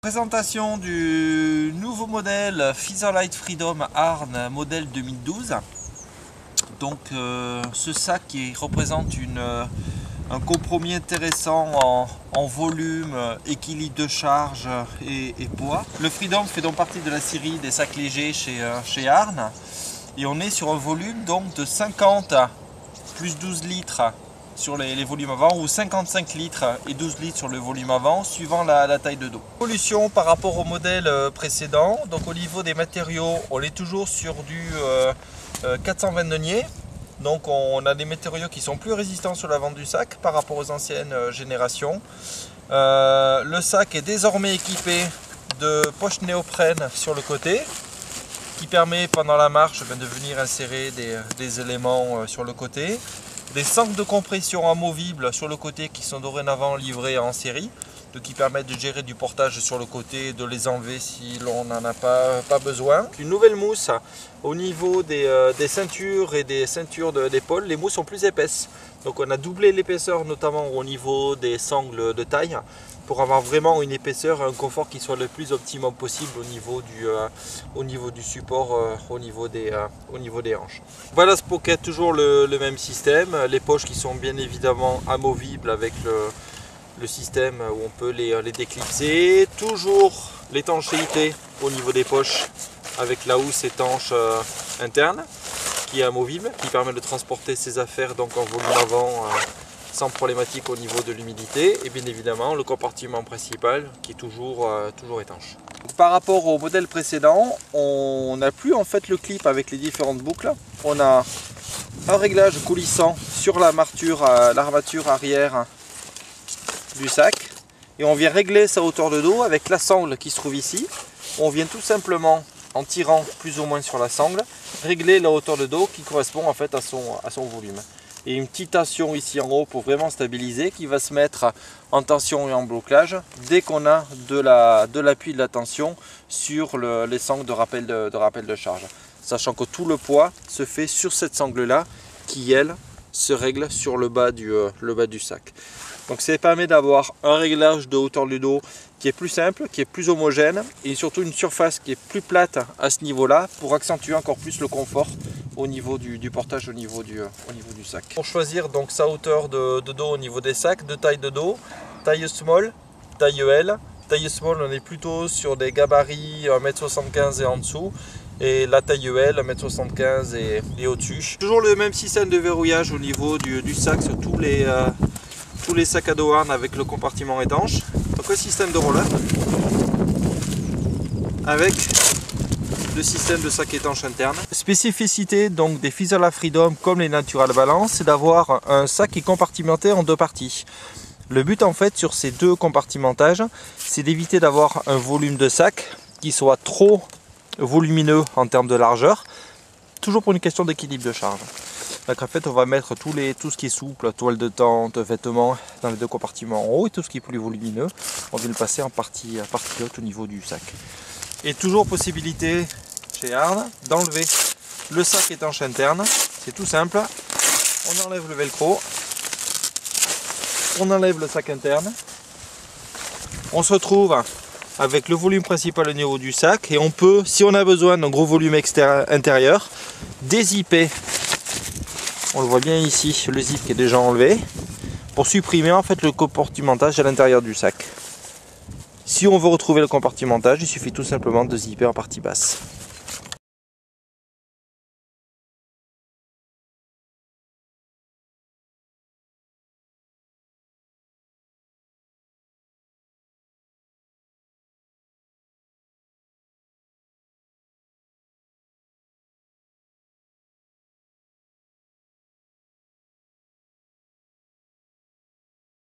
Présentation du nouveau modèle Featherlight Freedom Arn modèle 2012. Donc ce sac qui représente un compromis intéressant en volume, équilibre de charge et poids. Le Freedom fait donc partie de la série des sacs légers chez Arn. Et on est sur un volume donc de 50 plus 12 litres sur les volumes avant, ou 55 litres et 12 litres sur le volume avant, suivant la taille de dos. Évolution par rapport au modèle précédent. Donc au niveau des matériaux, on est toujours sur du 420 deniers. Donc on a des matériaux qui sont plus résistants sur l'avant du sac par rapport aux anciennes générations. Le sac est désormais équipé de poches néoprène sur le côté, qui permet pendant la marche de venir insérer des éléments sur le côté. Des sangles de compression amovibles sur le côté qui sont dorénavant livrés en série, qui permettent de gérer du portage sur le côté et de les enlever si l'on n'en a pas besoin. Une nouvelle mousse au niveau des ceintures et des ceintures d'épaule. Les mousses sont plus épaisses, donc on a doublé l'épaisseur notamment au niveau des sangles de taille pour avoir vraiment une épaisseur et un confort qui soit le plus optimum possible au niveau du support, au niveau des hanches. Voilà, ce pocket, toujours le même système, les poches qui sont bien évidemment amovibles avec le système où on peut les déclipser, toujours l'étanchéité au niveau des poches avec la housse étanche interne qui est amovible, qui permet de transporter ses affaires donc en volume avant sans problématique au niveau de l'humidité, et bien évidemment le compartiment principal qui est toujours étanche. Par rapport au modèle précédent, on n'a plus en fait le clip avec les différentes boucles. On a un réglage coulissant sur l'armature arrière du sac, et on vient régler sa hauteur de dos avec la sangle qui se trouve ici. On vient tout simplement, en tirant plus ou moins sur la sangle, régler la hauteur de dos qui correspond en fait à son volume. Et une petite tension ici en haut pour vraiment stabiliser, qui va se mettre en tension et en blocage dès qu'on a de l'appui de la tension sur les sangles de rappel de charge. Sachant que tout le poids se fait sur cette sangle là qui elle se règle sur le bas du sac. Donc ça permet d'avoir un réglage de hauteur du dos qui est plus simple, qui est plus homogène, et surtout une surface qui est plus plate à ce niveau-là pour accentuer encore plus le confort au niveau du portage, au niveau du sac. Pour choisir donc sa hauteur de dos au niveau des sacs, de taille de dos, taille small, taille L. Taille small, on est plutôt sur des gabarits 1m75 et en dessous, et la taille L 1m75 et au-dessus. Toujours le même système de verrouillage au niveau du sac sur tous les sacs à dos Arn avec le compartiment étanche. Donc un système de roller avec le système de sac étanche interne. Spécificité donc des Featherlight Freedom comme les Natural Balance, c'est d'avoir un sac qui est compartimenté en deux parties. Le but en fait sur ces deux compartimentages, c'est d'éviter d'avoir un volume de sac qui soit trop volumineux en termes de largeur, toujours pour une question d'équilibre de charge. Donc en fait on va mettre tout ce qui est souple, toile de tente, vêtements dans les deux compartiments en haut, et tout ce qui est plus volumineux, on vient le passer en partie haute au niveau du sac. Et toujours possibilité chez Arn d'enlever le sac étanche interne, c'est tout simple, on enlève le velcro, on enlève le sac interne, on se retrouve avec le volume principal au niveau du sac, et on peut, si on a besoin d'un gros volume intérieur, dézipper. On le voit bien ici, le zip qui est déjà enlevé, pour supprimer en fait le compartimentage à l'intérieur du sac. Si on veut retrouver le compartimentage, il suffit tout simplement de zipper en partie basse.